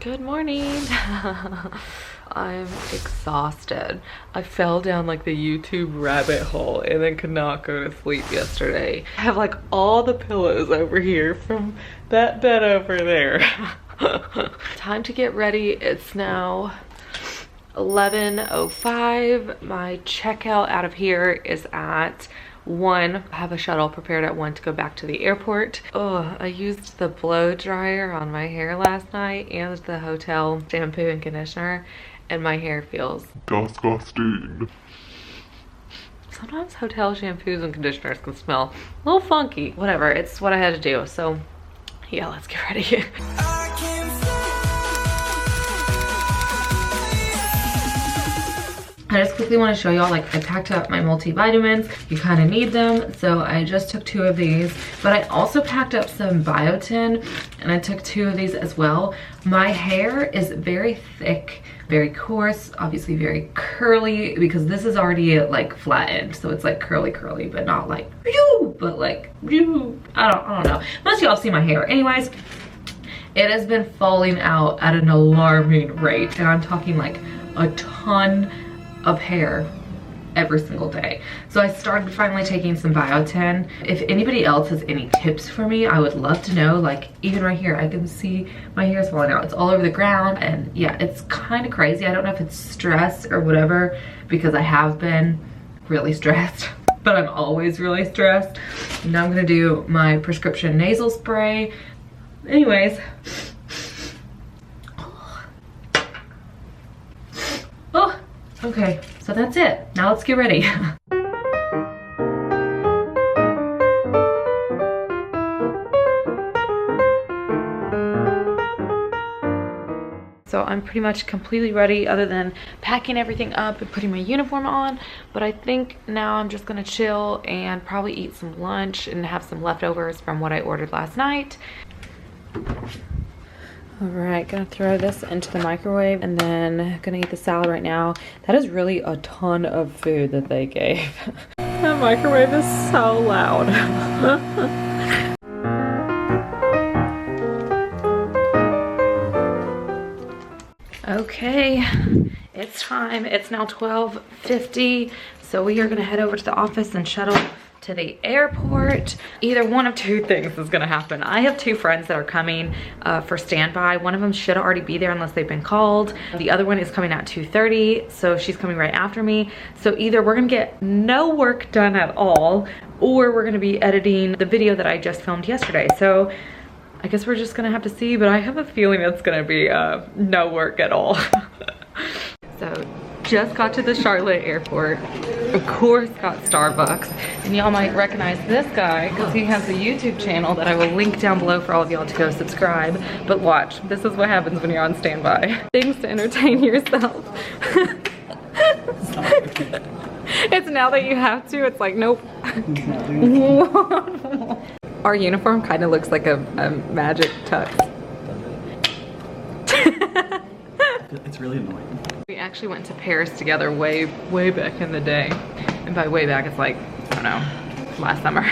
Good morning. I'm exhausted. I fell down like the YouTube rabbit hole and then could not go to sleep yesterday. I have like all the pillows over here from that bed over there. Time to get ready. It's now 11:05. My checkout out of here is at 1. I have a shuttle prepared at 1 to go back to the airport. Oh, I used the blow dryer on my hair last night and the hotel shampoo and conditioner, and my hair feels disgusting. Sometimes hotel shampoos and conditioners can smell a little funky. Whatever, it's what I had to do. So yeah, let's get ready. I just quickly want to show y'all, like, I packed up my multivitamins. You kind of need them, so I just took 2 of these. But I also packed up some biotin, and I took 2 of these as well. My hair is very thick, very coarse, obviously very curly, because this is already like flattened, so it's like curly, but not like pew, but like pew. I don't know. Most of y'all see my hair. Anyways, it has been falling out at an alarming rate, and I'm talking like a ton of hair every single day. So I started finally taking some biotin. If anybody else has any tips for me, I would love to know. Like, even right here, I can see my hair is falling out. It's all over the ground, and yeah, it's kind of crazy. I don't know if it's stress or whatever, because I have been really stressed, but I'm always really stressed. And now I'm gonna do my prescription nasal spray. Anyways, oh, okay, so that's it. Now let's get ready. So I'm pretty much completely ready, other than packing everything up and putting my uniform on. But I think now I'm just gonna chill and probably eat some lunch and have some leftovers from what I ordered last night. All right, gonna throw this into the microwave and then gonna eat the salad right now. That is really a ton of food that they gave. That microwave is so loud. Okay, it's time. It's now 12:50, so we are gonna head over to the office and shuttle to the airport. Either one of 2 things is gonna happen. I have 2 friends that are coming for standby. One of them should already be there unless they've been called. The other one is coming at 2:30, so she's coming right after me. So either we're gonna get no work done at all, or we're gonna be editing the video that I just filmed yesterday. So I guess we're just gonna have to see, but I have a feeling it's gonna be no work at all. So just got to the Charlotte airport. Of course got Starbucks. And y'all might recognize this guy because he has a YouTube channel that I will link down below for all of y'all to go subscribe. But watch, this is what happens when you're on standby. Things to entertain yourself. It's now that you have to, it's like, nope. Our uniform kind of looks like a magic tux. It's really annoying. We actually went to Paris together way back in the day. And by way back, it's like, I don't know, last summer.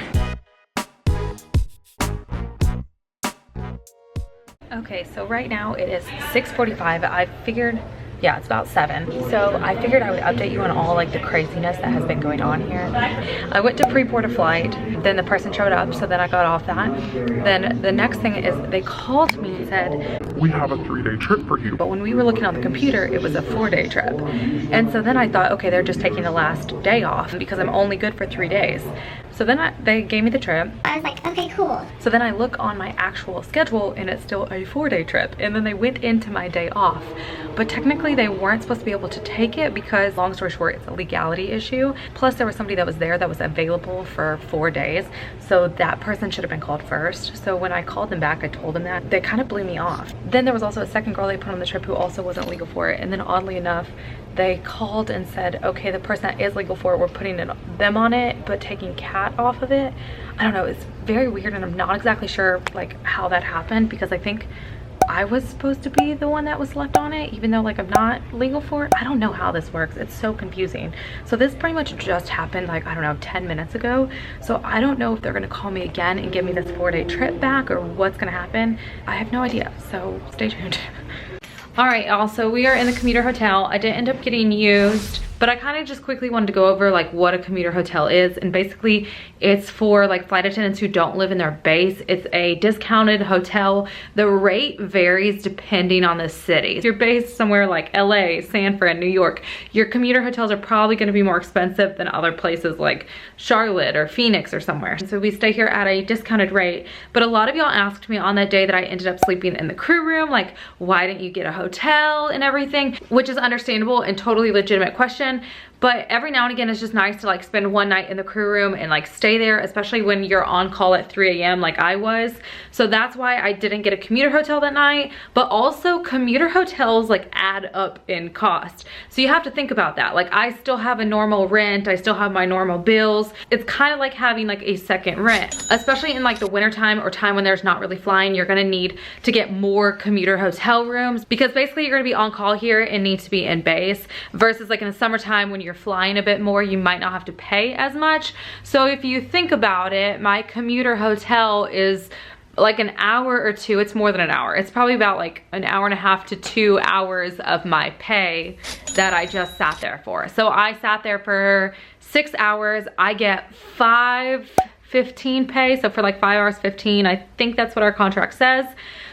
Okay, so right now it is 6:45. I figured, yeah, it's about 7. So I figured I would update you on all like the craziness that has been going on here. I went to pre-board a flight, then the person showed up, so then I got off that. Then the next thing is they called me and said, we have a 3-day trip for you. but when we were looking on the computer, it was a 4-day trip. And so then I thought, okay, they're just taking the last day off because I'm only good for 3 days. So then they gave me the trip. I was like, okay, cool. So then I look on my actual schedule and it's still a 4-day trip. And then they went into my day off. But technically they weren't supposed to be able to take it because, long story short, it's a legality issue. Plus there was somebody that was there that was available for 4 days. So that person should have been called first. So when I called them back, I told them that. They kind of blew me off. Then there was also a second girl they put on the trip who also wasn't legal for it. And then oddly enough, they called and said, okay, the person that is legal for it, we're putting them on it, but taking Kat off of it. I don't know, it's very weird, and I'm not exactly sure like how that happened, because I think I was supposed to be the one that was left on it, even though like I'm not legal for it. I don't know how this works. It's so confusing. So this pretty much just happened like, I don't know, 10 minutes ago. So I don't know if they're gonna call me again and give me this 4-day trip back or what's gonna happen. I have no idea, so stay tuned. All right, also we are in the Commuter Hotel. I didn't end up getting used, but I kind of just quickly wanted to go over like what a commuter hotel is. And basically it's for like flight attendants who don't live in their base. It's a discounted hotel. The rate varies depending on the city. If you're based somewhere like LA, San Fran, New York, your commuter hotels are probably gonna be more expensive than other places like Charlotte or Phoenix or somewhere. So we stay here at a discounted rate. But a lot of y'all asked me on that day that I ended up sleeping in the crew room, like, why didn't you get a hotel and everything? Which is understandable and totally legitimate question. But every now and again, it's just nice to like spend one night in the crew room and like stay there, especially when you're on call at 3 a.m. like I was. So that's why I didn't get a commuter hotel that night. But also commuter hotels like add up in cost. So you have to think about that. Like I still have a normal rent. I still have my normal bills. It's kind of like having like a second rent, especially in like the wintertime or time when there's not really flying. You're gonna need to get more commuter hotel rooms because basically you're gonna be on call here and need to be in base versus like in the summertime when you're flying a bit more, you might not have to pay as much. So if you think about it, my commuter hotel is like an hour or two. It's more than an hour. It's probably about like an hour and a half to 2 hours of my pay that I just sat there for. So I sat there for 6 hours. I get $5.15 pay. So for like 5 hours 15, I think that's what our contract says.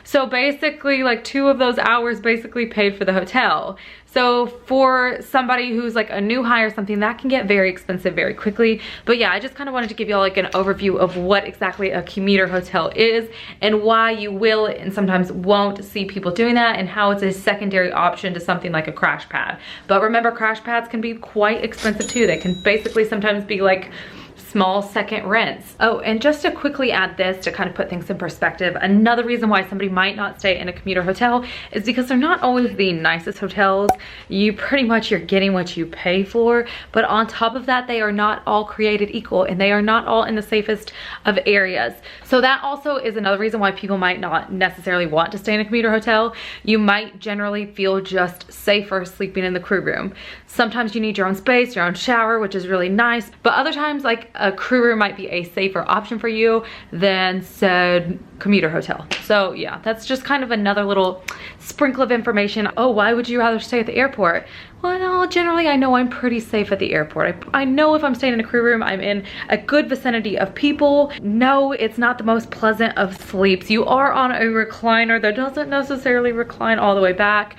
So basically like 2 of those hours basically paid for the hotel. So for somebody who's like a new hire or something, that can get very expensive very quickly. But yeah, I just kind of wanted to give y'all like an overview of what exactly a commuter hotel is and why you will and sometimes won't see people doing that and how it's a secondary option to something like a crash pad. But remember, crash pads can be quite expensive too. They can basically sometimes be like small second rents. Oh, and just to quickly add this to kind of put things in perspective, another reason why somebody might not stay in a commuter hotel is because they're not always the nicest hotels. You pretty much, you're getting what you pay for, but on top of that, they are not all created equal and they are not all in the safest of areas. So that also is another reason why people might not necessarily want to stay in a commuter hotel. You might generally feel just safer sleeping in the crew room. Sometimes you need your own space, your own shower, which is really nice, but other times like a crew room might be a safer option for you than said commuter hotel. So yeah, that's just kind of another little sprinkle of information. Oh, why would you rather stay at the airport? Well, generally I know I'm pretty safe at the airport. I know if I'm staying in a crew room, I'm in a good vicinity of people. No, it's not the most pleasant of sleeps. You are on a recliner that doesn't necessarily recline all the way back,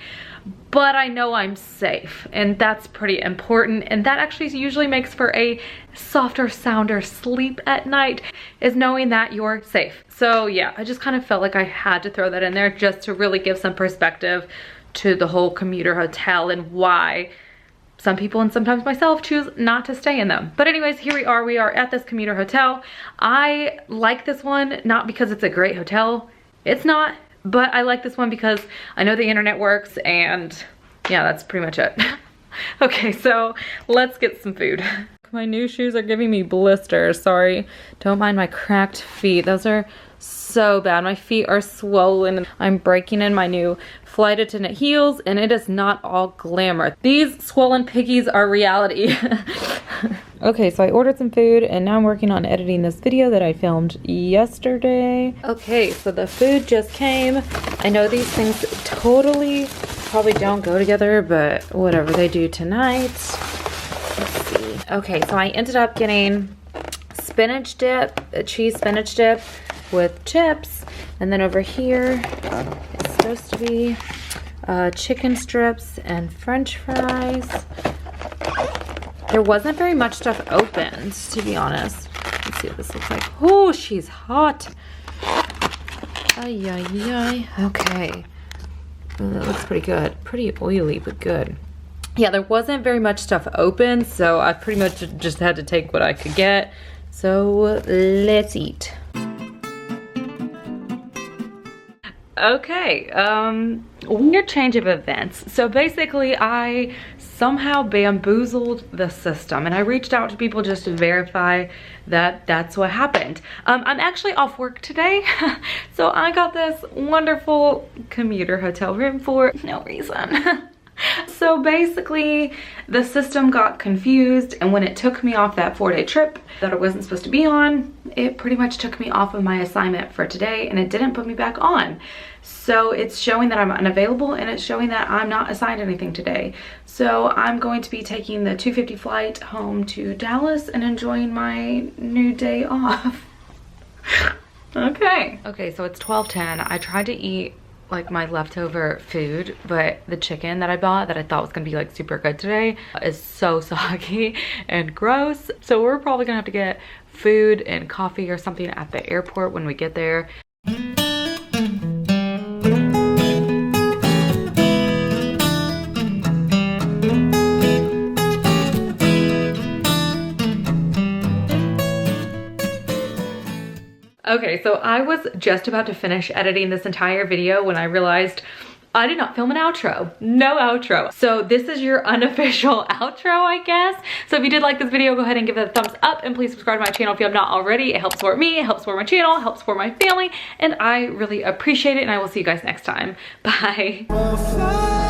but I know I'm safe, and that's pretty important. And that actually usually makes for a softer, sounder sleep at night, is knowing that you're safe. So yeah, I just kind of felt like I had to throw that in there just to really give some perspective to the whole commuter hotel and why some people and sometimes myself choose not to stay in them. But anyways, here we are at this commuter hotel. I like this one, not because it's a great hotel. It's not. But I like this one because I know the internet works, and yeah, that's pretty much it. Okay, so let's get some food. My new shoes are giving me blisters. Sorry, don't mind my cracked feet. Those are so bad. My feet are swollen. I'm breaking in my new flight attendant heels, and it is not all glamour. These swollen piggies are reality. Okay, so I ordered some food and now I'm working on editing this video that I filmed yesterday. Okay, so the food just came. I know these things totally probably don't go together, but whatever, they do tonight. Let's see. Okay, so I ended up getting spinach dip, a cheese spinach dip with chips. And then over here, it's supposed to be chicken strips and French fries. There wasn't very much stuff opened, to be honest. Let's see what this looks like. Oh, she's hot. Ay, ay, ay. Okay. Oh, that looks pretty good. Pretty oily, but good. Yeah, there wasn't very much stuff open, so I pretty much just had to take what I could get. So let's eat. Okay, weird change of events. So basically I somehow bamboozled the system and I reached out to people just to verify that that's what happened. I'm actually off work today, so I got this wonderful commuter hotel room for no reason. So So basically the system got confused, and when it took me off that 4-day trip that I wasn't supposed to be on, it pretty much took me off of my assignment for today, and it didn't put me back on. So it's showing that I'm unavailable, and it's showing that I'm not assigned anything today. So I'm going to be taking the 2:50 flight home to Dallas and enjoying my new day off. Okay, so it's 12:10. I tried to eat like my leftover food, but the chicken that I bought that I thought was gonna be like super good today is so soggy and gross. So we're probably gonna have to get food and coffee or something at the airport when we get there. Okay, so I was just about to finish editing this entire video when I realized I did not film an outro. No outro. So this is your unofficial outro, I guess. So if you did like this video, go ahead and give it a thumbs up, and please subscribe to my channel if you have not already. It helps support me, it helps support my channel, it helps support my family, and I really appreciate it, and I will see you guys next time. Bye.